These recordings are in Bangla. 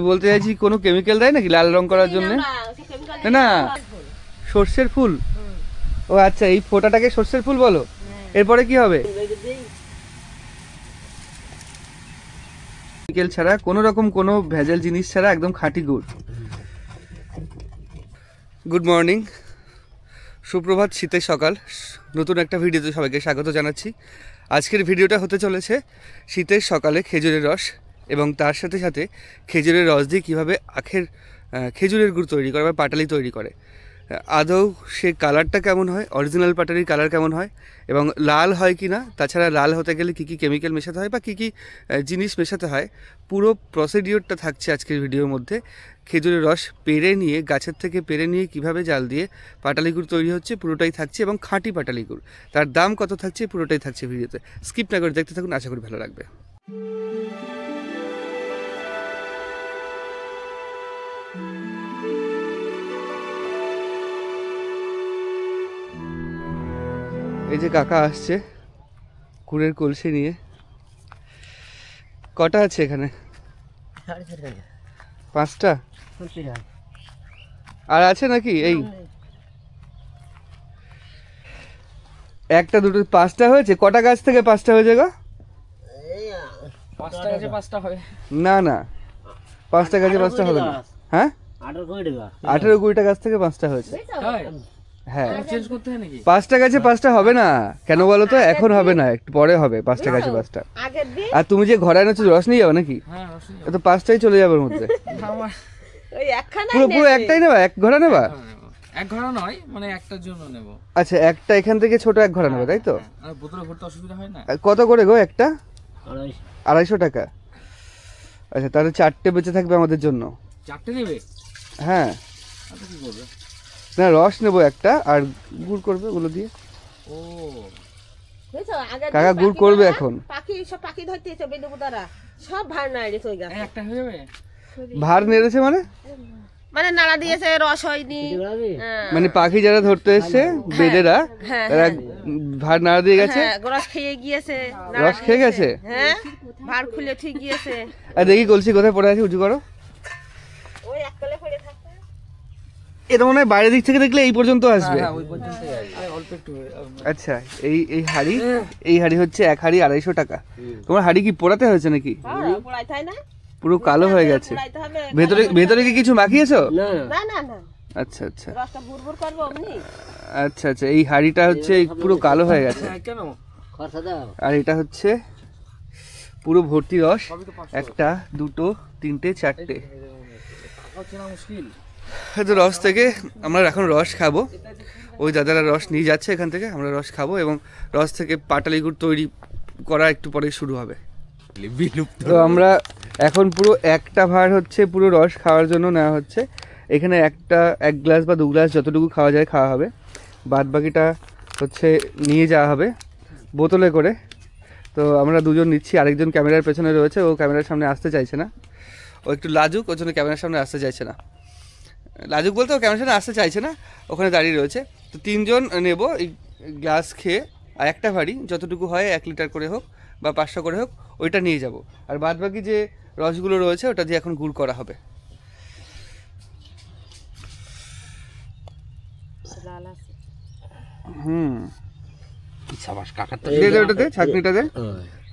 বলতে চাইছি কোনো কেমিক্যাল দেয় নাকি লাল রং করার জন্য? না, সর্ষের ফুল। ও আচ্ছা, এই ফোঁটাটাকে সর্ষের ফুল বলো। এরপরে কি হবে? কেমিক্যাল ছাড়া, কোনো রকম কোনো ভেজাল জিনিস ছাড়া একদম খাঁটি গুড়। গুড মর্নিং, সুপ্রভাত, শীতের সকাল। নতুন একটা ভিডিওতে সবাইকে স্বাগত জানাচ্ছি। আজকের ভিডিওটা হতে চলেছে শীতের সকালে খেজুরের রস এবং তার সাথে সাথে খেজুরের রস দিয়ে কীভাবে খেজুরের গুড় তৈরি করে বা পাটালি তৈরি করে। আদৌ সে কালারটা কেমন হয়, অরিজিনাল পাটালির কালার কেমন হয় এবং লাল হয় কি না, তাছাড়া লাল হতে গেলে কী কী কেমিক্যাল মেশাতে হয় বা কী কী জিনিস মেশাতে হয়, পুরো প্রসিডিওরটা থাকছে আজকের ভিডিওর মধ্যে। খেজুরের রস পেড়ে নিয়ে, গাছের থেকে পেড়ে নিয়ে কীভাবে জাল দিয়ে পাটালি গুড় তৈরি হচ্ছে পুরোটাই থাকছে এবং খাঁটি পাটালি গুড়। তার দাম কত থাকছে পুরোটাই থাকছে ভিডিওতে। স্কিপ না করে দেখতে থাকুন, আশা করি ভালো লাগবে। এই যে কাকা আসছে গুড়ের কলসি নিয়ে। কটা আছে এখানে? 5টা। আর আছে নাকি? এই একটা দুটো 5টা হয়েছে। কটা গাছ থেকে 5টা হয়েছে গো? 5টা গাছে 5টা হবে না না, 5টা গাছে 5টা হবে না। হ্যাঁ, 18-20টা গাছ থেকে 5টা হয়েছে। হ্যাঁ, চেঞ্জ করতে হয় নাকি? 5টা গাছে 5টা হবে না কেন বলো তো? এখন হবে না, একটু পরে হবে 5টা গাছে 5টা। আর তুমি যে ঘরে এনেছো রস নিয়ে যাবে নাকি? তো 5টাই চলে যাবে ওর মধ্যে। পুরো একটাই নেবা? এক ঘোড়া নেবা? এক ঘোড়া নয়, মানে একটার জন্য নেব। আচ্ছা, একটা এখান থেকে ছোট এক ঘোড়া নেবে, তাই তো? আর বোতলে ভরতে অসুবিধা হয় না? কত করে গো একটা? 250 টাকা। আচ্ছা, তাহলে 4টে বেঁচে থাকবে আমাদের জন্য। 4টে নেবে? হ্যাঁ। আচ্ছা, কি করবে? না, রস নেবো একটা আর গুড় করবে ওগুলো দিয়ে। ও কাকা গুড় করবে এখন। পাখি ধরতে এসে বেদুদারা সব ভার নাড়ে তো গাছে। একটা হয়ে যাবে? ভার নেড়েছে মানে নাড়া দিয়েছে, রস হয়নি। মানে পাখি যারা ধরতে এসছে বেদেরা, তারা ভার নাড়া দিয়ে গেছে। রস খেয়ে গিয়েছে। রস খেয়ে গেছে? হ্যাঁ, ভার খুলে ঠিক গিয়েছে। আর দেখি কলসি কোথায় পড়ে আছে, উঁচু করো। ওই একতলে পড়ে থাকে। এটা মনে হয় বাইরের দিক থেকে দেখলে এই পর্যন্ত আসবে। ওই পর্যন্তই আসবে, অল্প একটু। আচ্ছা, এই হাড়ি হচ্ছে 1 হাড়ি 250 টাকা। তোমার হাড়ি কি পোড়াতে হয়েছে নাকি? পোড়াই তাই না, পুরো কালো হয়ে গেছে। ভেতরে কি কিছু মাখিয়েছো? না না না। আচ্ছা আচ্ছা, রসটা ভুরভুর করব অমনি। আচ্ছা আচ্ছা, এই হাড়িটা হচ্ছে পুরো কালো হয়ে গেছে। কেন? আর এটা হচ্ছে পুরো ভর্তি রস। 1টা 2টো 3টে 4টে। মুশকিল। রস থেকে আমরা এখন রস খাবো। ওই দাদারা রস নিয়ে যাচ্ছে এখান থেকে, আমরা রস খাবো এবং রস থেকে পাটালি গুড় তৈরি করা একটু পরে শুরু হবে। তো আমরা এখন পুরো একটা ভার হচ্ছে পুরো রস খাওয়ার জন্য নেওয়া হচ্ছে। এখানে 1 গ্লাস বা 2 গ্লাস যতটুকু খাওয়া যায় খাওয়া হবে। বাদ বাকিটা হচ্ছে নিয়ে যাওয়া হবে বোতলে করে। তো আমরা দুজন নিচ্ছি, আরেকজন ক্যামেরার পেছনে রয়েছে, ও ক্যামেরার সামনে আসতে চাইছে না। ও একটু লাজুক, ওর জন্য ক্যামেরার সামনে আসতে চাইছে না। লাজুক বলতে ও ক্যামেরার সামনে আসতে চাইছে না, ওখানে দাঁড়িয়ে রয়েছে। তো 3জন নেব এই গ্লাস খেয়ে, আর একটা ভারী যতটুকু হয় 1 লিটার করে হোক বা 500 করে হোক, ওইটা নিয়ে যাব। আর বাদ বাকি যে রসগুলো রয়েছে ওটা দিয়ে এখন গুড় করা হবে। ছাঁকনিটা দে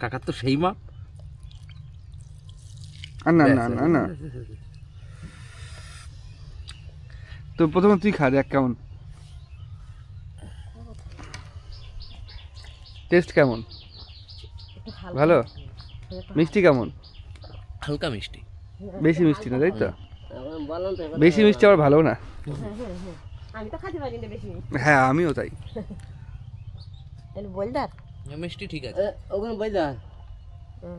কাকার তো সেই মাপ। না না না না, তো প্রথমে তুই খা, দেখ কেমন টেস্ট, কেমন ভালো? মিষ্টি কেমন? হালকা মিষ্টি, বেশি মিষ্টি না, তাই তো? বেশি মিষ্টি আবার ভালো না। আমি তো খেতে পারি না বেশি। হ্যাঁ, আমিও তাই। বলদার মিষ্টি ঠিক আছে। ওখানে বলদার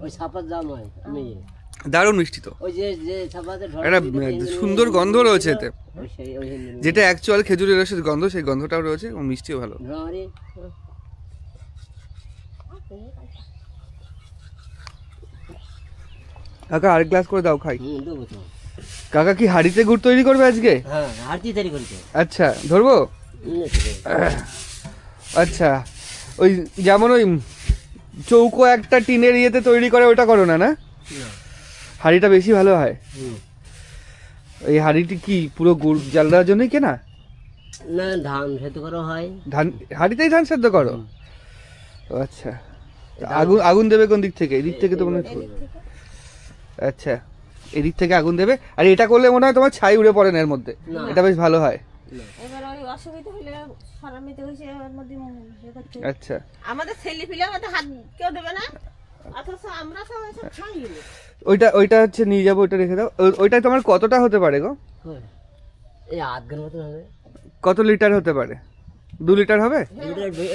ওই ছাপার দাম হয়। আমি দারুণ মিষ্টি। তো ওই যে ছাপাতে একটা সুন্দর গন্ধ রয়েছে এতে, যেটা অ্যাকচুয়াল খেজুরের রসের গন্ধ, সেই গন্ধটাও রয়েছে এবং মিষ্টিও ভালো। কাকা আরেক গ্লাস করে দাও, খাই। কাকা কি হাঁড়িতে গুড় তৈরি করবে আজকে? হ্যাঁ, হাঁড়ি তৈরি করবে। আচ্ছা, ধরবো। আচ্ছা, ওই যেমন ওই চৌকো একটা টিনের ইয়েতে তৈরি করে ওটা করো না? না, হাঁড়িটা বেশি ভালো হয়। এই হাঁড়িটি কি পুরো গুড় জাল দেওয়ার জন্যই কেনা? না, ধান সেদ্ধ করা হয়। ধান হাঁড়িতেই ধান সেদ্ধ করো? ও আচ্ছা। আগুন আগুন দেবে কোন দিক থেকে? এদিক থেকে তো মনে হয়। আচ্ছা, এদিক থেকে আগুন দেবে। আর এটা করলে মনে হয় তোমার ছাই উড়ে পড়ে না এর মধ্যে, এটা বেশ ভালো হয়। এবার ওই অসুবিধা হলে সারামিতে হয়েছে এর মধ্যে আচ্ছা, আমাদের ছেলে পিলে আমাদের হাত কেউ দেবে না, অথচ আমরা সব এসব খাই। ওইটা হচ্ছে নিয়ে যাবো, ওইটা রেখে দাও। ওইটা তোমার কতটা হতে পারে গো? এই আধ ঘন্টার মতন হবে। কত লিটার হতে পারে? 2 লিটার হবে?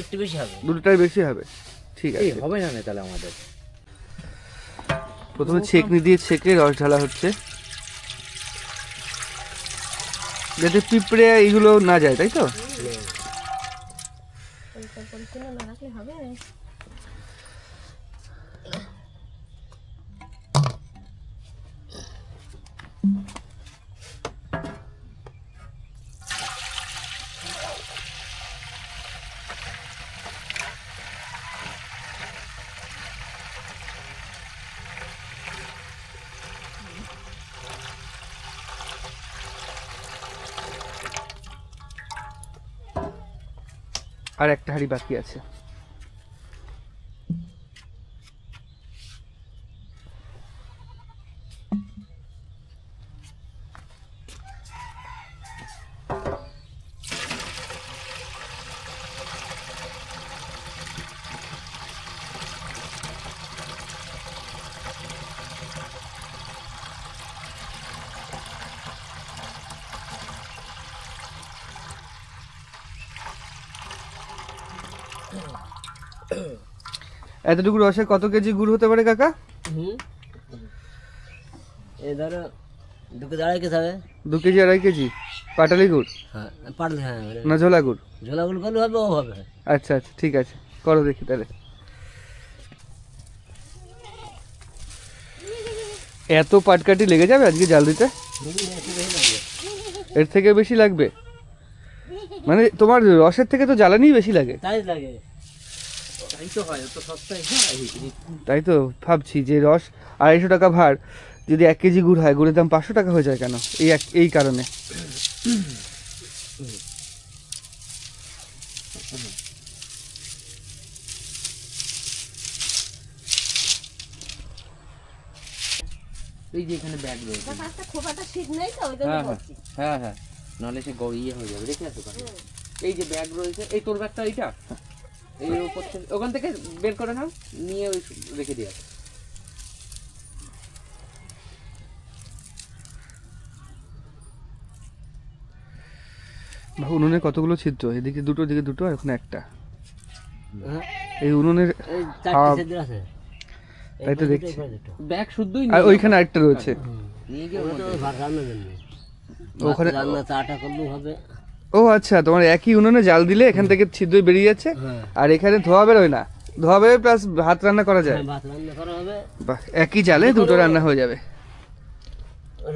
একটু বেশি হবে। 2 লিটার বেশি হবে, ঠিক আছে। হবে না তাহলে আমাদের। প্রথমে ছেঁকনি দিয়ে ছেঁকে রস ঢালা হচ্ছে, যাতে পিঁপড়ে এইগুলো না যায়, তাই তো? আর একটা হাঁড়ি বাকি আছে। এতটুকু রসে কত কেজি গুড় হতে পারে কাকা? এই ধরো 2 কেজি 2.5 কেজি হবে। 2 কেজি 2.5 কেজি পাটালি গুড়? হ্যাঁ, পারলে হ্যাঁ, না ঝোলা গুড়? ঝোলা গুড় করলে হবে, ও হবে। আচ্ছা আচ্ছা, ঠিক আছে, করো দেখি তাহলে। এত পাটকাঠি লেগে যাবে আজকে জাল দিতে? এর থেকে বেশি লাগবে? মানে তোমার রসের থেকে তো জ্বালানি বেশি লাগে। তাই লাগে। তাই তো ভাবছি যে রস 250 টাকা ভার, যদি 1 কেজি গুড় হয়, গুড়ের দাম 500 টাকা হয়ে যায় কেন? এই কারণে। এই যে এখানে ব্যাগ রয়েছে। খুব একটা শীত নেই তো, ওই জন্য বলছি। হ্যাঁ হ্যাঁ, নাহলে সে ইয়ে হয়ে যাবে। দেখে আসো কানে। এই যে ব্যাগ রয়েছে, এই তোর ব্যাগটা এইটা, এই উপর থেকে ওখান থেকে বের করে নাও, নিয়ে ওই রেখে দিয়ে আসো। উনুনে কতগুলো ছিদ্র? এদিকে 2টো, এদিকে 2টো, আর ওখানে একটা। এই উনুনের তাই তো দেখছি। ব্যাগ শুদ্ধই আর ওইখানে আরেকটা রয়েছে, নিয়ে গিয়ে ওখানে রান্না চাটা করলেও হবে। ও আচ্ছা, তোমার একই উনুনে জাল দিলে এখান থেকে ছিদ্র বেরিয়ে যাচ্ছে, আর এখানে ধোয়া বেরোয় না। ধোয়া বেরোয় প্লাস ভাত রান্না করা যায়। ভাত রান্না করা হবে। বাহ, একই জালে 2টো রান্না হয়ে যাবে।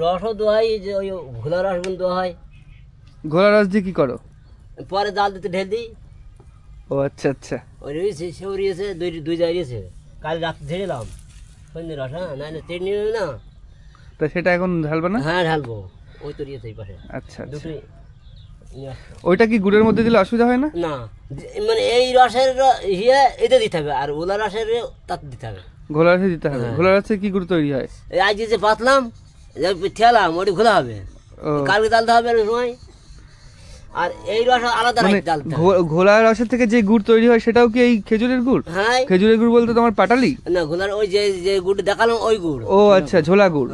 রসও দেওয়া হয়, যে ওই ঘোলা রস গুলো দেওয়া হয়। ঘোড়া রস দিয়ে কি করো? পরে জাল দিতে ঢেল দিই। ও আচ্ছা আচ্ছা, ওই রয়েছে, সেও রয়েছে, দুই জায়গায় রয়েছে। কাল রাত্রে ঝেড়েলাম সন্ধ্যে রস। হ্যাঁ, না তেল নিয়ে না, তা সেটা এখন ঢালবে না? হ্যাঁ ঢালবো। ওই তো রয়েছে এই পাশে আচ্ছা আচ্ছা। দুটোই নিয়ে আসবো। ওইটা কি গুড়ের মধ্যে দিলে অসুবিধা হয় না? না, মানে এই রসের ইয়ে এতে দিতে হবে, আর ওলা রসের তাতে দিতে হবে। ঘোলা রসে দিতে হবে। ঘোলা রসে কি গুড় তৈরি হয়? এই আজ যে পাতলাম, ঠেলাম, ওটি খোলা হবে। কালকে ডালতে হবে সময়। আর এই রস আলাদা ডালতে হবে। ঘোলা রসের থেকে যে গুড় তৈরি হয় সেটাও কি এই খেজুরের গুড়? হ্যাঁ, খেজুরের গুড় বলতে তোমার পাটালি না, ঘোলার ওই যে গুড় দেখালাম ওই গুড়। ও আচ্ছা, ঝোলা গুড়।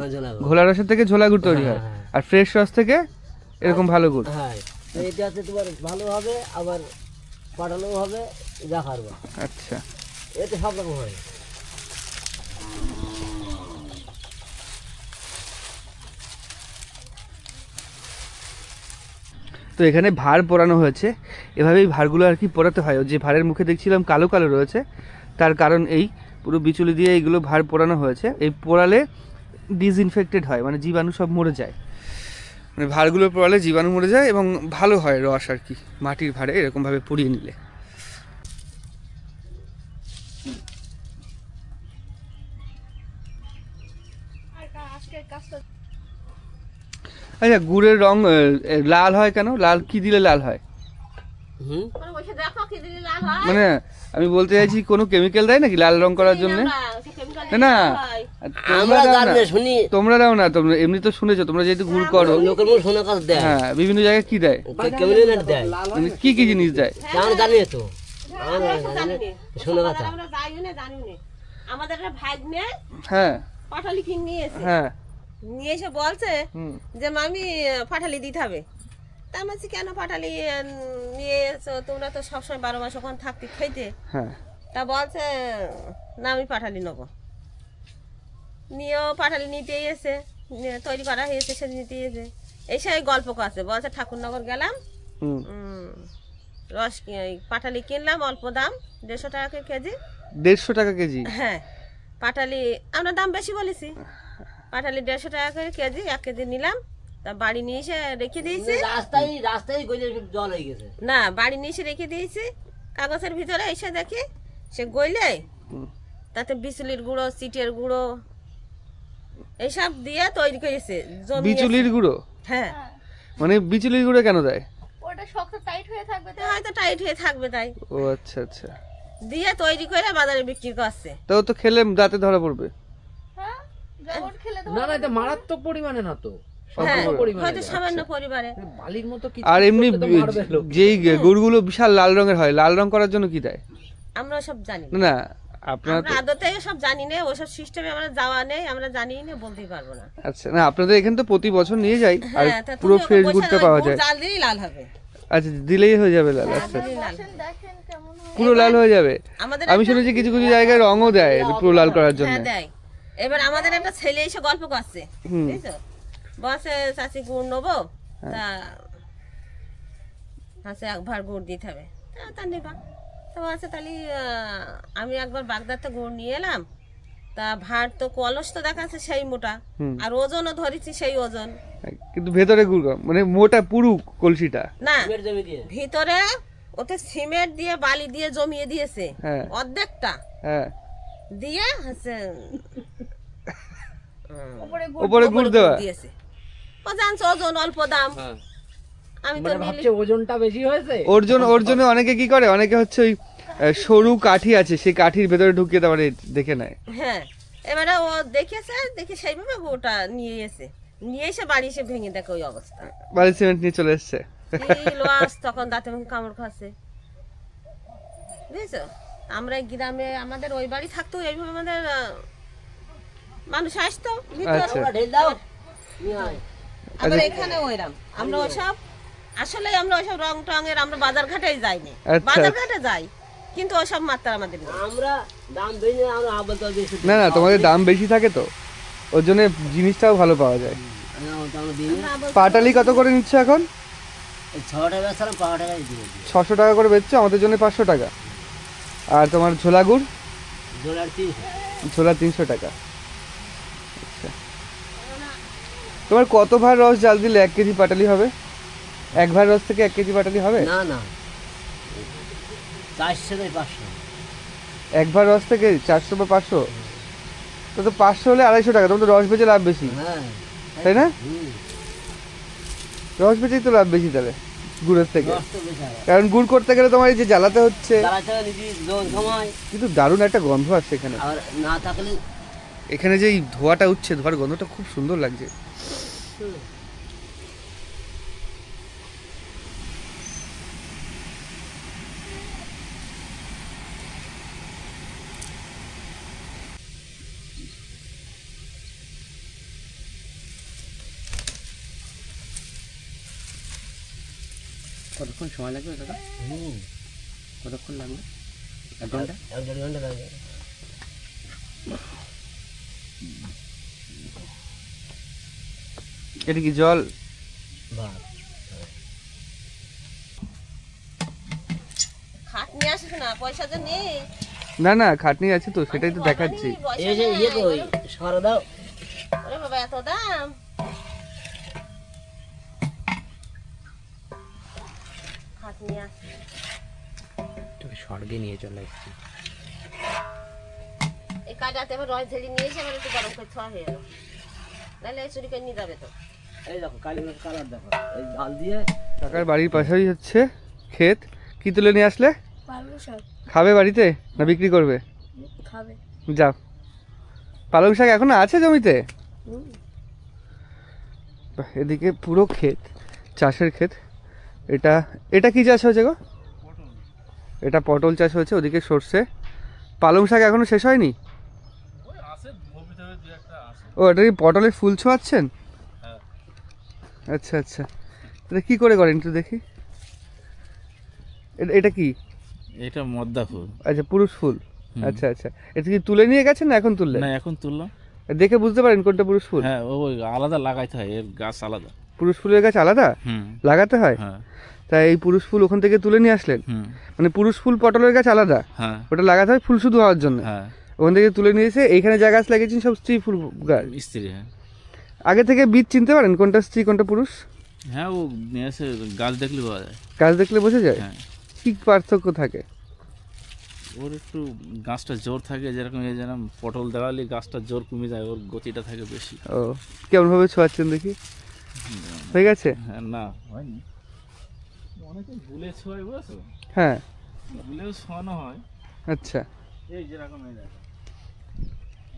ঘোলা রসের থেকে ঝোলা গুড় তৈরি হয়, আর ফ্রেশ রস থেকে এরকম ভালো গুড়। হ্যাঁ, এটা হচ্ছে তোমার ভালো হবে, আবার পাঠালেও হবে, যা পারবে। আচ্ছা, এতে সব রকম হয়। তো এখানে ভার পোড়ানো হয়েছে, এভাবেই ভারগুলো আর কি পোড়াতে হয়। যে ভারের মুখে দেখছিলাম কালো কালো রয়েছে, তার কারণ এই পুরো বিচুলি দিয়ে এইগুলো ভার পোড়ানো হয়েছে। এই পোড়ালে ডিসইনফেক্টেড হয়, মানে জীবাণু সব মরে যায়। মানে ভারগুলো পোড়ালে জীবাণু মরে যায় এবং ভালো হয় রস আর কি, মাটির ভারে এরকমভাবে পুড়িয়ে নিলে। আচ্ছা, গুড়ের রং লাল হয় কেন? লাল কি দিলে লাল হয়? মানে বসে দেখো কি দিলে লাল হয়। মানে আমি বলতে চাইছি কোনো কেমিক্যাল দেয় নাকি লাল রং করার জন্য? সে chemical না দিলে না, লাল হয়। তোমরা দাও না, শুনি তোমরা দাও না, তোমরা এমনি তো শুনেছো, তোমরা যেহেতু গুড় করো। লোকের মুখ শোনা কথা দেয়, হ্যাঁ, বিভিন্ন জায়গায় কি দেয়, কেমন দেয়, মানে কি কি জিনিস দেয়? জানি জানি তো আমরা এসব জানি না। শোনা কথা। আমরা যাইও না, জানিও না। আমাদের একটা ভাগ্নে হ্যাঁ পাটালি কিনে নিয়ে এসে হ্যাঁ, নিয়ে এসে বলছে হুম, যে মামি পাটালি দিতে হবে। তা আমি বলছি কেন পাটালি নিয়ে এসো, তোমরা তো সবসময় 12 মাস ওখানে থাকতে খাইতে। হ্যাঁ, তা বলছে না আমি পাটালি নেবো। নিয়েও পাটালি নিতে এসে তৈরি করা হয়েছে, সে নিতে এসে এই সেই গল্প আছে। বলছে ঠাকুরনগর গেলাম, হুম, রস পাটালি কিনলাম অল্প দাম, 150 টাকা কেজি। 150 টাকা কেজি? হ্যাঁ, পাটালি আমরা দাম বেশি বলেছি। পাটালি 150 টাকা করে কেজি, 1 কেজি নিলাম। তা বাড়ি নিয়ে এসে রেখে দিয়েছি। রাস্তায় গইলে জল হয়ে গেছে। না, বাড়ি নিয়ে এসে রেখে দিয়েছি কাগজের ভিতরে। এসে দেখি সে গইলে তাতে বিচুলির গুঁড়ো, চিটের গুঁড়ো এইসব দিয়ে তৈরি করেছে। জমিয়েছে। বিচুলির গুঁড়ো? হ্যাঁ, মানে বিচুলির গুঁড়ো কেন দেয়? ওটা শক্ত টাইট হয়ে থাকবে, হয়তো টাইট হয়ে থাকবে তাই ও আচ্ছা আচ্ছা, দিয়ে তৈরি করে বাজারে বিক্রি করছে। তাও তো খেলে দাঁতে ধরা পড়বে। না না, এটা মারাত্মক পরিমাণে না তো, হ্যাঁ, স্বল্প পরিমাণে হয়তো দেয়। সামান্য পরিবারে। বালির মতো কি আর এমনি যেই গুড়গুলো বিশাল লাল রঙের হয়, লাল রং করার জন্য কি দেয়? আমরা সব জানি না। না না, আপনারা আমরা আদতে সব জানি না, ওসব সিস্টেমে আমরা যাওয়া নেই, আমরা জানি না, বলতেই পারবো না। আচ্ছা, না আপনাদের এখানে তো প্রতি বছর নিয়ে যাই, আর হ্যাঁ, তা পুরো তুমি ওকে ফ্রেশ বলছো গুড়টা না, পাওয়া গুড় যায়। জাল দিলেই লাল হবে। আচ্ছা, দিলেই হয়ে যাবে লাল, আচ্ছা, দিলেই লাল। পুরো লাল হয়ে যাবে। আমাদের আমি একটা- শুনেছি কিছু কিছু জায়গায় রঙও দেয় পুরো লাল করার জন্য। হ্যাঁ দেয়। এবার আমাদের একটা ছেলে এসে গল্প করছে, হুম। বুঝছো, বসে চাষি গুড় নেবো, তা হাসে 1 ভার গুড় দিতে হবে। তা নেবা। তো বলছে তাহলে আমি একবার বাগদাতে গুড় নিয়ে এলাম, তা ভার তো কলস তো দেখাচ্ছে সেই মোটা, হুম। আর ওজনও ধরেছি সেই ওজন। কিন্তু ভেতরে গুড় কম, মানে মোটা পুরু কলসিটা। না, জমি দিয়ে ভিতরে ওতে সিমেন্ট দিয়ে বালি দিয়ে জমিয়ে দিয়েছে হ্যাঁ। অর্ধেকটা, হ্যাঁ, দিয়ে হচ্ছে উপরে গুড় দেওয়া। দিয়েছে। ও জানছো ওজন অল্প দাম, হ্যাঁ, আমি তো মানে নিলি। ভাবছে ওজনটা বেশি হয়েছে। ওর জন্য অনেকে কি করে, অনেকে হচ্ছে ওই সরু কাঠি আছে, সেই কাঠির ভেতরে ঢুকিয়ে তারপরে দেখে নেয়। হ্যাঁ, এবারে ও দেখেছে, দেখে সেইভাবে ওটা নিয়ে এসে বাড়ি এসে ভেঙে দেখে ওই অবস্থা। বালি সিমেন্ট নিয়ে চলে এসছে। কি লস, তখন দাঁতে মুখে কামড় খাচ্ছে, বুঝেছো। আমরা এই গ্রামে আমাদের ওই বাড়ি থাকতো, এইভাবে আমাদের মানুষ আসতো ভিতরে। আচ্ছা। ঢেল দাও নিয়ে আয়। আবার এখানে ওইরাম আমরা ওসব আসলে আমরা ওসব রং টঙের আমরা বাজার ঘাটে যাইনি, আচ্ছা। বাজার ঘাটে যাই কিন্তু ওসব মাত্রা আমাদের নেই। আমরা দাম দিই না, আমরা আবার তো বেশি না না, তোমাদের দাম বেশি থাকে তো, ওর জন্য জিনিসটাও ভালো পাওয়া যায়। আমরা দিই না। পাটালি কত করে নিচ্ছে এখন? 6 টাকা বেচলাম, 5 টাকায় দিয়ে দিই। 600 টাকা করে বেচছো, আমাদের জন্য 500 টাকা। আর তোমার ঝোলা গুড়? জোড়ার 300। ঝোলা 300 টাকা। আচ্ছা, তোমার কত ভার রস জাল দিলে 1 কেজি পাটালি হবে? 1 ভার রস থেকে 1 কেজি পাটালি হবে? না না, 400 থেকে 500। 1 ভার রস থেকে 400 বা 500? তো 500 হলে 250 টাকা, তোমার তো রস বেচে লাভ বেশি, হ্যাঁ, তাই না? হুম, রস বেচেই তো লাভ বেশি তাহলে গুড়ের থেকে, কষ্ট বেশি হয়। কারণ গুড় করতে গেলে তোমার এই যে জ্বালাতে হচ্ছে। জ্বালাতে নিজে লোন সময়, কিন্তু দারুণ একটা গন্ধ আসছে এখানে। আর না থাকলে এখানে যে এই ধোঁয়াটা উঠছে, ধোঁয়ার গন্ধটা খুব সুন্দর লাগছে। কতক্ষণ সময় লাগবে দাদা? কতক্ষণ লাগবে? 1 ঘন্টা? 1-1.5 ঘন্টা লাগে। এটা কি জল? ভাত খাট নিয়ে আসিস না, পয়সা তো নেই। না না, খাটনি আছে তো, সেটাই তো দেখাচ্ছি। পয়সা এই যে নেই। ইয়ে কই সরা দাও। ওরে বাবা এত দাম। খাট নিয়ে আসি। তোকে স্বর্গে নিয়ে চলে এসেছি। এই কাটাতে আবার রস ঝেড়ে নিয়ে এসে আবার একটু গরম করে খাওয়া হয়ে গেল। তাহলে এই চুরি করে নিয়ে যাবে তো। এই দেখো কালী কালার দেখো, এই জাল দিয়ে কাকার বাড়ির পাশেই হচ্ছে ক্ষেত। কি তুলে নিয়ে আসলে? পালং শাক খাবে বাড়িতে না বিক্রি করবে? খাবে। যাও। পালং শাক এখনো আছে জমিতে? বাহ, এদিকে পুরো ক্ষেত, চাষের ক্ষেত। এটা এটা কি চাষ হয়েছে গো? এটা পটল চাষ হয়েছে, ওদিকে সর্ষে। পালং শাক এখনো শেষ হয়নি? ও, এটা কি পটলের ফুল ছোঁয়াচ্ছেন? আচ্ছা আচ্ছা, এটা কি করে করেন একটু দেখি। এটা কি? এটা মদ্দা ফুল। আচ্ছা, পুরুষ ফুল। আচ্ছা আচ্ছা, এটা কি তুলে নিয়ে গেছেন না এখন তুললেন? না, এখন তুললাম। দেখে বুঝতে পারেন কোনটা পুরুষ ফুল? হ্যাঁ, ওই আলাদা লাগাইতে হয়, এর গাছ আলাদা। পুরুষ ফুলের গাছ আলাদা লাগাতে হয়? হ্যাঁ। তাই এই পুরুষ ফুল ওখান থেকে তুলে নিয়ে আসলেন? মানে পুরুষ ফুল পটলের গাছ আলাদা, হ্যাঁ ওটা লাগাতে হয় ফুল শুধু হওয়ার জন্য। হ্যাঁ, ওখান থেকে তুলে নিয়ে এসে এইখানে যা গাছ লাগিয়েছেন সব স্ত্রী ফুল গাছ। স্ত্রী। হ্যাঁ, আগে থেকে বীজ চিনতে পারেন কোনটা স্ত্রী কোনটা পুরুষ? হ্যাঁ, ও নিয়ে এসে গাছ দেখলে পাওয়া যায়। গাছ দেখলে বোঝা যায়? হ্যাঁ। কি পার্থক্য থাকে? ওর একটু গাছটা জোর থাকে, যেরকম এই যেরকম পটল দেওয়ালে গাছটা জোর কমে যায়, ওর গতিটা থাকে বেশি। ও, কেমনভাবে ছোঁয়াচ্ছেন দেখি? হয়ে গেছে? হ্যাঁ, না হয়নি, অনেকে ভুলে ছোঁয়, বুঝেছো? হ্যাঁ। ভুলেও ছোঁয়ানো হয়। আচ্ছা। এই যেরকম এই দেখো,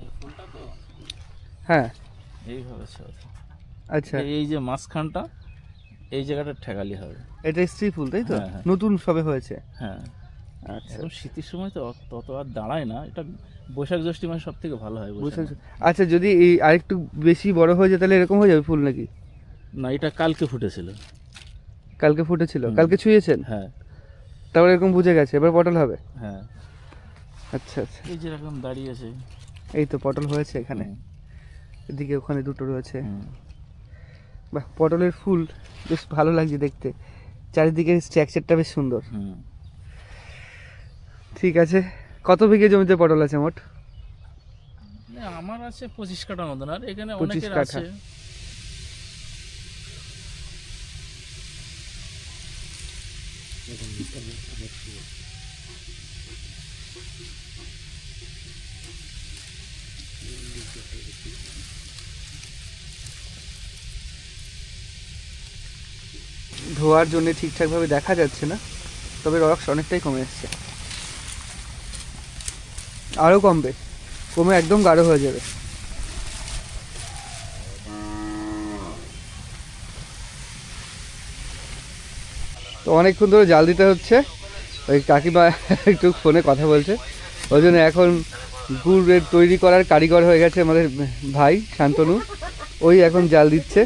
এই ফুলটা তো হ্যাঁ, এইভাবে ছোঁয়াতে। আচ্ছা। এই যে মাঝখানটা, এই জায়গাটা ঠেকালি হবে। এটা স্ত্রী ফুল তাই তো? হ্যাঁ, হ্যাঁ। নতুন সবে হয়েছে? হ্যাঁ। আচ্ছা এখন শীতের সময় তো তত আর দাঁড়ায় না, এটা বৈশাখ জ্যৈষ্ঠ মাসে সব থেকে ভালো হয়। বুঝতে পারছি। আচ্ছা, যদি এই আরেকটু বেশি বড় হয়ে যায় তাহলে এরকম হয়ে যাবে ফুল নাকি? না, এটা কালকে ফুটেছিল। কালকে ফুটেছিল? কালকে ছুঁয়েছেন? হ্যাঁ। তারপরে এরকম বুঝে গেছে, এবার পটল হবে? হ্যাঁ, আচ্ছা আচ্ছা, এই যেরকম দাঁড়িয়েছে। এই তো পটল হয়েছে এখানে, এদিকে ওখানে দুটো রয়েছে। হুম। বাহ, পটলের ফুল বেশ ভালো লাগছে দেখতে, চারিদিকে স্ট্রাকচারটা বেশ সুন্দর। হুম। ঠিক আছে, কত বিঘে জমিতে পটল আছে মোট? না, আমার আছে 25 কাঠা মতন, আর এখানে 25 অনেকের কাঠা। আছে। ধোয়ার জন্য ঠিকঠাকভাবে দেখা যাচ্ছে না, তবে রস অনেকটাই কমে এসছে। আরও কমবে, কমে একদম গাঢ় হয়ে যাবে। তো অনেকক্ষণ ধরে জাল দিতে হচ্ছে, ওই কাকিমা একটু ফোনে কথা বলছে, ওই জন্য এখন গুড়ের তৈরি করার কারিগর হয়ে গেছে আমাদের ভাই শান্তনু, ওই এখন জাল দিচ্ছে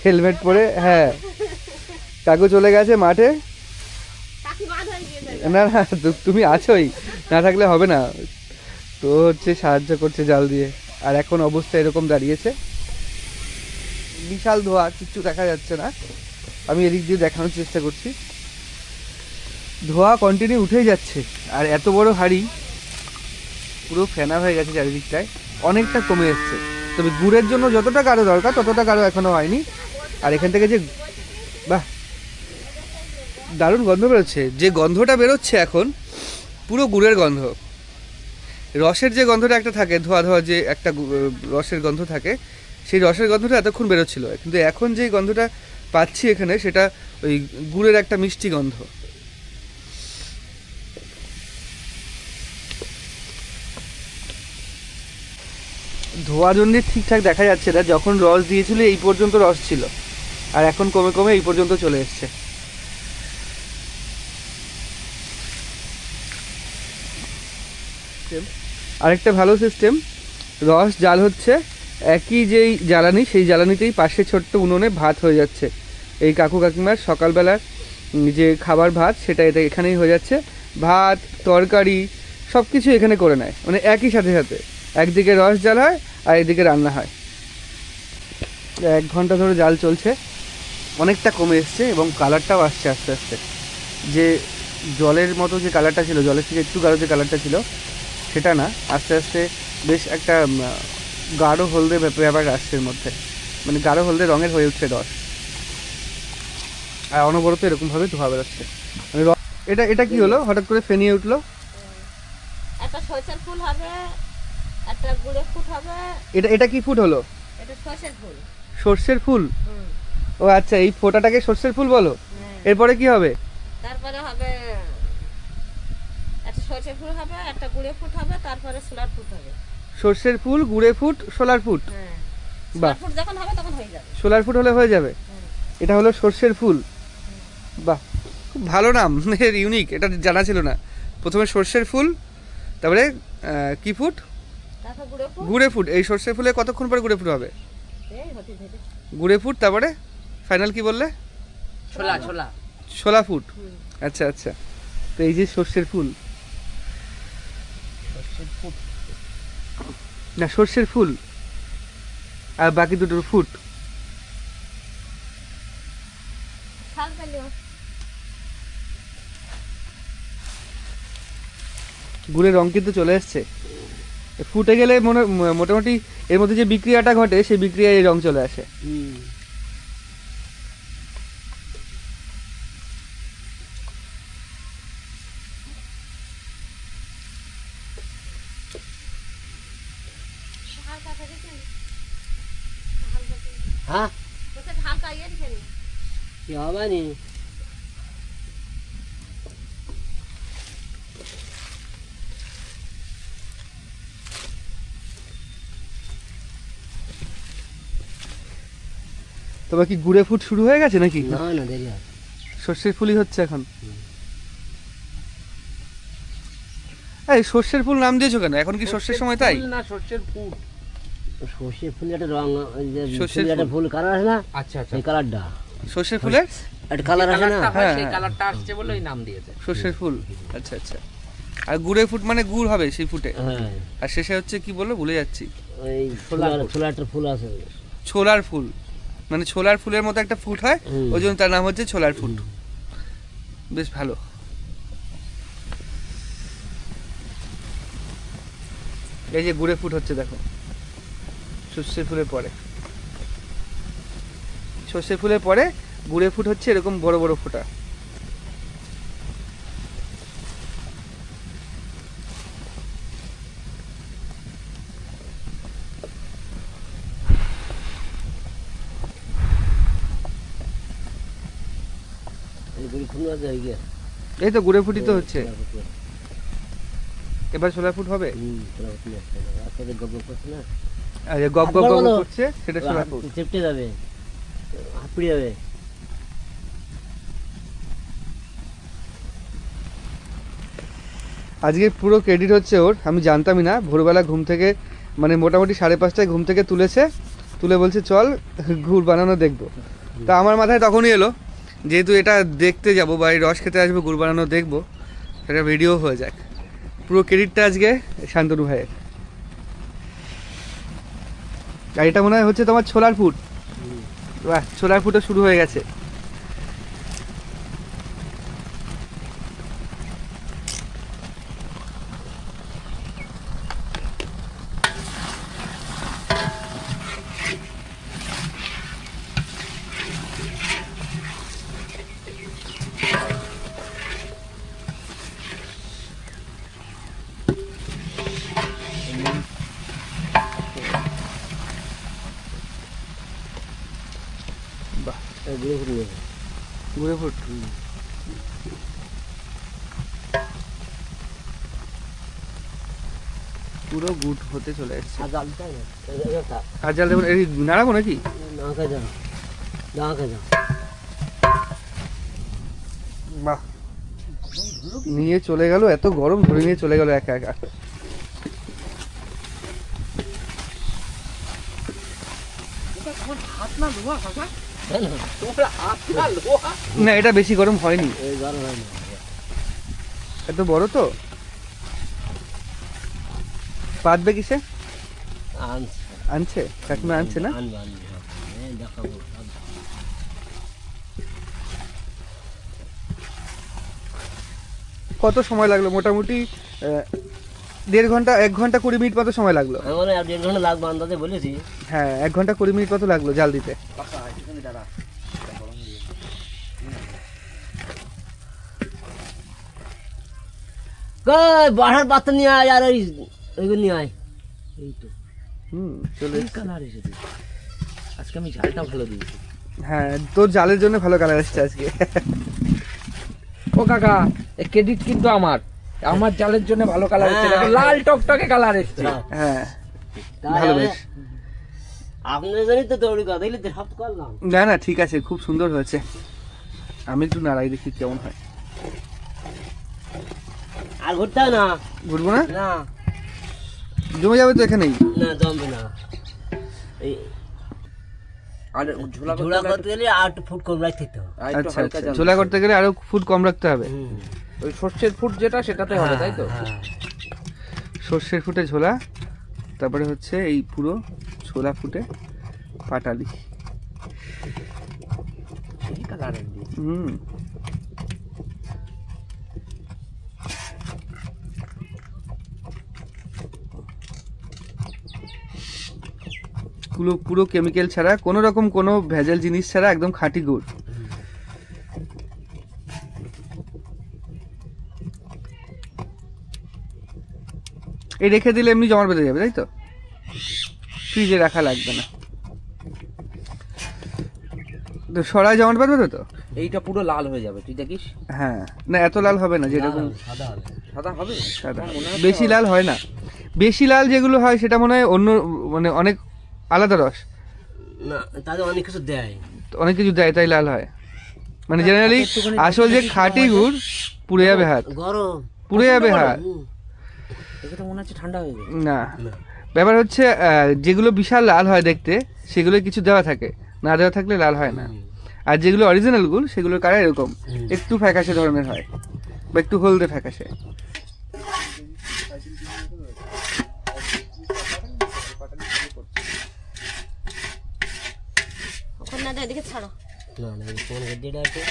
হেলমেট পরে। হ্যাঁ, কাকু চলে গেছে মাঠে। না না, তুমি আছোই, না থাকলে হবে না। তো হচ্ছে সাহায্য করছে জাল দিয়ে। আর এখন অবস্থা এরকম দাঁড়িয়েছে, বিশাল ধোয়া, কিচ্ছু দেখা যাচ্ছে না। আমি এদিক দিয়ে দেখানোর চেষ্টা করছি, ধোয়া কন্টিনিউ উঠেই যাচ্ছে। আর এত বড় হাঁড়ি পুরো ফেনা হয়ে গেছে চারিদিকটায়, অনেকটা কমে এসছে। তবে গুড়ের জন্য যতটা গাঢ় দরকার ততটা গাঢ় এখনো হয়নি। আর এখান থেকে যে বাহ, দারুণ গন্ধ বেরোচ্ছে। যে গন্ধটা বেরোচ্ছে এখন পুরো গুড়ের গন্ধ। রসের যে গন্ধটা একটা থাকে, ধোয়া ধোয়া যে একটা রসের গন্ধ থাকে, সেই রসের গন্ধটা এতক্ষণ বেরোচ্ছিল, কিন্তু এখন যে গন্ধটা পাচ্ছি এখানে সেটা ওই গুড়ের একটা মিষ্টি গন্ধ। ধোয়ার জন্য ঠিকঠাক দেখা যাচ্ছে না, যখন রস দিয়েছিল এই পর্যন্ত রস ছিল, আর এখন কমে কমে এই পর্যন্ত চলে এসছে। আরেকটা ভালো সিস্টেম, রস জাল হচ্ছে, একই যেই জ্বালানি সেই জ্বালানিতেই পাশে ছোট্ট উনুনে ভাত হয়ে যাচ্ছে। এই কাকু কাকিমার সকালবেলার যে খাবার ভাত, সেটা এটা এখানেই হয়ে যাচ্ছে। ভাত তরকারি সব কিছু এখানে করে নেয়, মানে একই সাথে সাথে একদিকে রস জাল হয় আর এদিকে রান্না হয়। 1 ঘন্টা ধরে জাল চলছে, অনেকটা কমে এসছে এবং কালারটাও আসছে আস্তে আস্তে। যে জলের মতো যে কালারটা ছিল, জলের থেকে একটু গাঢ় যে কালারটা ছিল সেটা না, আস্তে আস্তে বেশ একটা গাঢ় হলদে ব্যাপার আসছে এর মধ্যে, মানে গাঢ় হলদে রঙের হয়ে উঠছে রস। আর অনবরত এরকমভাবে ধোয়া বেরোচ্ছে। মানে এটা এটা কি হলো, হঠাৎ করে ফেনিয়ে উঠলো? একটা সরষের ফুল হবে, একটা গুঁড়ো ফুট হবে। এটা এটা কি ফুট হলো? এটা সর্ষের ফুল। সর্ষের ফুল? হুম। ও আচ্ছা, এই ফোঁটাটাকে সর্ষের ফুল বলো। এরপরে কি হবে? তারপরে হবে একটা সর্ষের ফুল হবে, একটা গুঁড়ো ফুট হবে, তারপরে সোলার ফুট হবে। সর্ষের ফুল, গুড়ে ফুট, সোলার ফুট। হ্যাঁ, বাহ, সোলার ফুট যখন হবে তখন হয়ে যাবে। সোলার ফুট হলে হয়ে যাবে। এটা হলো সর্ষের ফুল। বাহ, খুব ভালো নাম, ইউনিক, এটা জানা ছিল না। প্রথমে সর্ষের ফুল, তারপরে কি ফুট? তারপর গুঁড়ো ফুট। গুড়ে ফুট। এই সর্ষের ফুলে কতক্ষণ পরে গুড়ে ফুট হবে? এই হতে ধীরে। গুড়ে ফুট, তারপরে ফাইনাল কি বললে? ছোলা ছোলা ছোলা ফুট। আচ্ছা আচ্ছা, তো এই যে সর্ষের ফুল, না সর্ষের ফুল আর বাকি দুটোর ফুট। শাল পেলেও গুড়ের রং কিন্তু চলে এসছে। ফুটে গেলে মোটামুটি এর মধ্যে যে বিক্রিয়াটা ঘটে সেই বিক্রিয়ায় এই রং চলে আসে। হালকা করে দিন। হ্যাঁ ওটা হালকা ইয়ে দিন। কি হবে নি? তবে কি গুড়ে ফুট শুরু হয়ে গেছে নাকি? না না, দেরি আছে। সর্ষের ফুলই হচ্ছে এখন। এই সর্ষের ফুল নাম দিয়েছো কেন? এখন কি সর্ষের সময় তাই? ফুল না সর্ষের ফুট। সর্ষের ফুল একটা রং, ওই যে সর্ষের ফুলের একটা ফুল। ফুল কালার আছে না, আচ্ছা আচ্ছা, এই কালারটা সর্ষের ফুলের একটা কালার আছে না। কালারটা হয়, হ্যাঁ, সেই হ্যাঁ। কালারটা আসছে বলে ওই নাম দিয়েছে। সর্ষের ফুল। আচ্ছা আচ্ছা। আর গুড়ে ফুট মানে গুড় হবে সেই ফুটে। হ্যাঁ, আর শেষে হচ্ছে কি বললো ভুলে যাচ্ছি। ওই ছোলার একটা ফুল আছে। ছোলার ফুল, মানে ছোলার ফুলের মতো একটা ফুট হয়, ওই জন্য তার নাম হচ্ছে ছোলার ফুট। বেশ ভালো। এই যে গুড়ে ফুট হচ্ছে দেখো, সর্ষের ফুলের পরে। সর্ষের ফুলের পরে গুড়ে ফুট হচ্ছে এরকম বড় বড় ফোঁটা। এই গুড়ি ফুল আছে ওই যে। এই তো গুড়ে ফুটই তো হচ্ছে। এবার ছোলার ফুট হবে। ছোলা ফুল আছে, আজকে গপ গপ করছে না, আর যে গপ গপ হাত গপ বলো। করছে সেটা ছোলার ফুট। চেপটে যাবে, হাত পুড়ে যাবে। আজকে পুরো ক্রেডিট হচ্ছে ওর, আমি জানতামই না। ভোরবেলা ঘুম থেকে, মানে মোটামুটি 5:30টায় ঘুম থেকে তুলেছে, তুলে বলছে চল গুড় বানানো দেখবো। তা আমার মাথায় তখনই এলো, যেহেতু এটা দেখতে যাবো বা এই রস খেতে আসবো, গুড় বানানো দেখবো, সেটা ভিডিও হয়ে যাক। পুরো ক্রেডিটটা আজকে শান্তনু ভাইয়ের। আর এটা মনে হয় হচ্ছে তোমার ছোলার ফুট। বাহ, ছোলার ফুটও শুরু হয়ে গেছে। এই গুড়ি ফুল আছে। গুড়ে ফুট। পুরো গুড় হতে চলে এসছে। আর জাল চাই না, এই থাক। আর জাল দেবেন, এই নাড়াবো নাকি? না খাই যাও, না খাই যাও। বাহ, নিয়ে চলে গেল, এত গরম ধরে নিয়ে চলে গেল একা একা। তাই না? না, এটা বেশি গরম হয়নি, এই গরম হয় না। এত বড় তো। পাতবে কিসে? আনছে, আনছে, কাকিমা আনছে না? আনবে, আনবে। এই দেখাবো সব। কত সময় লাগলো মোটামুটি? 1.5 ঘন্টা, 1 ঘন্টা 20 মিনিট মতো সময় লাগলো। আমি বলে 1.5 ঘন্টা লাগবে আন্দাজে বলেছি। হ্যাঁ, 1 ঘন্টা 20 মিনিট মতো লাগলো জাল দিতে। বাসার পাত্র নিয়ে আয়, আর ওইগুলো নিয়ে আয়, এই তো চলে এই কালার এসেছে আজকে আমি ঝালটা ভালো দিয়েছি হ্যাঁ তোর জালের জন্য ভালো কালার এসছে আজকে ও কাকা এই ক্রেডিট কিন্তু আমার জালের জন্য ভালো কালার এসেছে দেখো লাল টকটকে কালার এসেছে হ্যাঁ ভালো বেশ আপনার জন্যই তো দৌড়ি কথা দেখলে সব করলাম না না ঠিক আছে খুব সুন্দর হয়েছে আমি একটু নাড়াই দেখি কেমন হয় আর ঘুরতে হবে না ঘুরবো না না জমে যাবে তো এখানেই না জমবে না এই আর ঝোলা ঝোলা করতে গেলে আর একটু ফুট কম রাখতে হবে আচ্ছা আচ্ছা ঝোলা করতে গেলে আরো ফুট কম রাখতে হবে ওই সর্ষের ফুট যেটা সেটাতে হবে তাই তো সর্ষের ফুটে ঝোলা তারপরে হচ্ছে এই পুরো ছোলা ফুটে পাটালি এই কালার পুরো পুরো কেমিক্যাল ছাড়া কোনো রকম কোনো ভেজাল জিনিস ছাড়া একদম খাঁটি গুড় এই রেখে দিলে এমনি জমাট বেঁধে যাবে তাই তো ফ্রিজে রাখা লাগবে না তো সরাই জমাট বাঁধবে তো এইটা পুরো লাল হয়ে যাবে তুই দেখিস হ্যাঁ না এত লাল হবে না যেরকম সাদা হবে সাদা হবে সাদা বেশি লাল হয় না বেশি লাল যেগুলো হয় সেটা মনে হয় অন্য মানে অনেক আলাদা রস না তাদের অনেক কিছু দেয় অনেক কিছু দেয় তাই লাল হয় মানে জেনারেলি আসল যে খাঁটি গুড় পুড়ে যাবে হাত গরম পুড়ে যাবে হাত দেখে তো মনে হচ্ছে ঠান্ডা হয়ে যাবে না ব্যাপার হচ্ছে যেগুলো বিশাল লাল হয় দেখতে সেগুলো কিছু দেওয়া থাকে না দেওয়া থাকলে লাল হয় না আর যেগুলো অরিজিনাল গুড় সেগুলোর কালার এরকম একটু ফ্যাকাশে ধরনের হয় বা একটু হলদে ফ্যাকাশে ওখানে না এদিকে ছাড়ো না না কোন গদ্দিটা আছে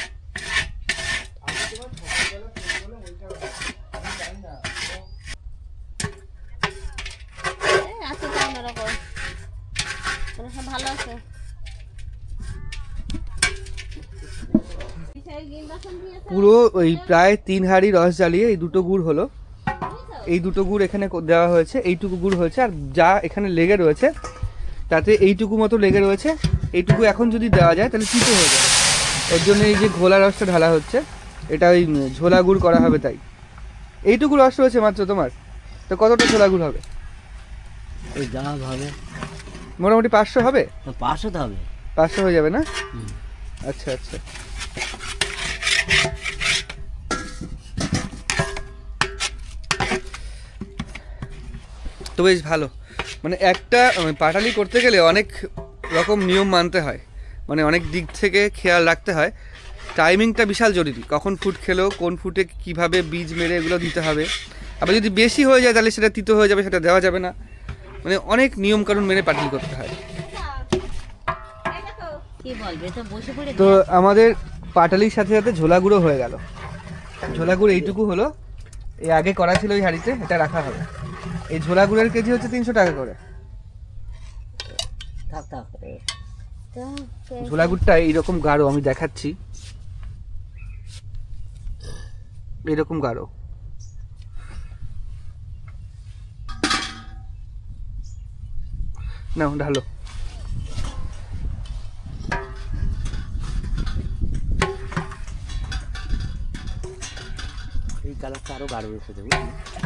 আছে তো অন্যরকম তোরা সব ভালো আছে পুরো ওই প্রায় 3 হাঁড়ি রস জ্বালিয়ে এই দুটো গুড় হলো এই দুটো গুড় এখানে দেওয়া হয়েছে এইটুকু গুড় হয়েছে আর যা এখানে লেগে রয়েছে তাতে এইটুকু মতো লেগে রয়েছে এইটুকু এখন যদি দেওয়া যায় তাহলে তিতো হয়ে যাবে ওর জন্য এই যে ঘোলা রসটা ঢালা হচ্ছে এটা ওই ঝোলা গুড় করা হবে তাই এইটুকু রস রয়েছে মাত্র তোমার তো কতটা ঝোলা গুড় হবে ওই যা হবে মোটামুটি 500 হবে 500 তো হবে 500 হয়ে যাবে না আচ্ছা আচ্ছা তো বেশ ভালো মানে একটা পাটালি করতে গেলে অনেক রকম নিয়ম মানতে হয় মানে অনেক দিক থেকে খেয়াল রাখতে হয় টাইমিংটা বিশাল জরুরি কখন ফুট খেলো কোন ফুটে কিভাবে বীজ মেরে এগুলো দিতে হবে আবার যদি বেশি হয়ে যায় তাহলে সেটা তিতো হয়ে যাবে সেটা দেওয়া যাবে না মানে অনেক নিয়ম কানুন মেনে পাটালি করতে হয় কি বলবে তো বসে পড়ে তো আমাদের পাটালির সাথে সাথে ঝোলা গুঁড়ো হয়ে গেল ঝোলা গুঁড়ো এইটুকু হলো এই আগে করা ছিল ওই হাঁড়িতে এটা রাখা হবে এই ঝোলা গুঁড়ের কেজি হচ্ছে 300 টাকা করে থাক থাক ঝোলা গুড়টা এইরকম গাঢ় আমি দেখাচ্ছি এইরকম গাঢ় না ঢালো এই কালারটা আরো গাঢ় এসে যাবে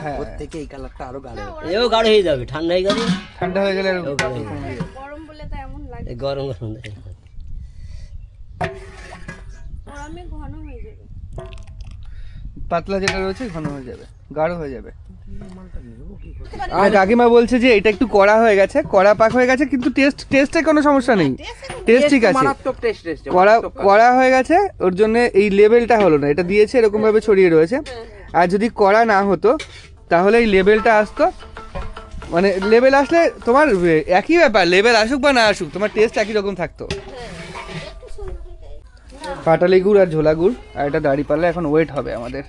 হ্যাঁ প্রত্যেকে এই কালারটা আরো গাঢ় এও গাঢ় হয়ে যাবে ঠান্ডা হয়ে গেলে ঠান্ডা হয়ে গেলে এও গাঢ় হয়ে যাবে গরম বলে তো এমন লাগে এই গরম গরম দেয় গরমে ঘন হয়ে যাবে পাতলা যেটা রয়েছে ঘন হয়ে যাবে গাঢ় হয়ে যাবে আর কাকিমা বলছে যে এটা একটু কড়া হয়ে গেছে কড়া পাক হয়ে গেছে কিন্তু টেস্টে কোনো সমস্যা নেই টেস্ট ঠিক আছে মারাত্মক টেস্ট এসেছে কড়া হয়ে গেছে ওর জন্য এই লেবেলটা হলো না এটা দিয়েছে এরকম ভাবে ছড়িয়ে রয়েছে আর যদি কড়া না হতো তাহলে এই লেবেলটা আসতো মানে লেবেল আসলে তোমার একই ব্যাপার লেবেল আসুক বা না আসুক তোমার টেস্ট একই রকম থাকতো পাটালি গুড় আর ঝোলা গুড় আর এটা দাড়ি পাল্লা এখন ওয়েট হবে আমাদের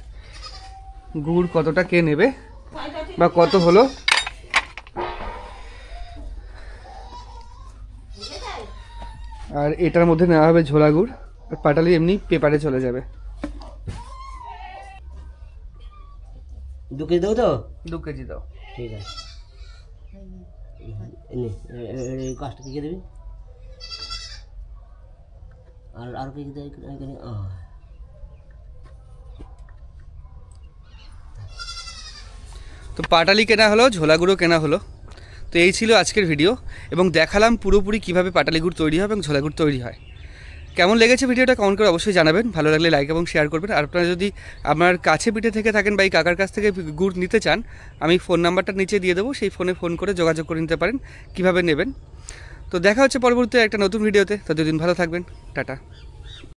গুড় কতটা কে নেবে বা কত হলো আর এটার মধ্যে নেওয়া হবে ঝোলা গুড় আর পাটালি এমনি পেপারে চলে যাবে 2 কেজি দেবো তো 2 কেজি দাও ঠিক আছে এই গাছটা কি দিবি আর কি দেয় এখানে তো পাটালি কেনা হলো, ঝোলা গুঁড়ো কেনা হলো। তো এই ছিল আজকের ভিডিও এবং দেখালাম পুরোপুরি কীভাবে পাটালি গুড় তৈরি হয় এবং ঝোলা গুড় তৈরি হয়। কেমন লেগেছে ভিডিওটা কমেন্ট করে অবশ্যই জানাবেন। ভালো লাগলে লাইক এবং শেয়ার করবেন। আর আপনারা যদি আপনার কাছে পিঠে থেকে থাকেন বা এই কাকার কাছ থেকে গুড় নিতে চান, আমি ফোন নাম্বারটা নিচে দিয়ে দেবো, সেই ফোনে ফোন করে যোগাযোগ করে নিতে পারেন কীভাবে নেবেন। তো দেখা হচ্ছে পরবর্তী একটা নতুন ভিডিওতে। ততদিন ভালো থাকবেন, টাটা।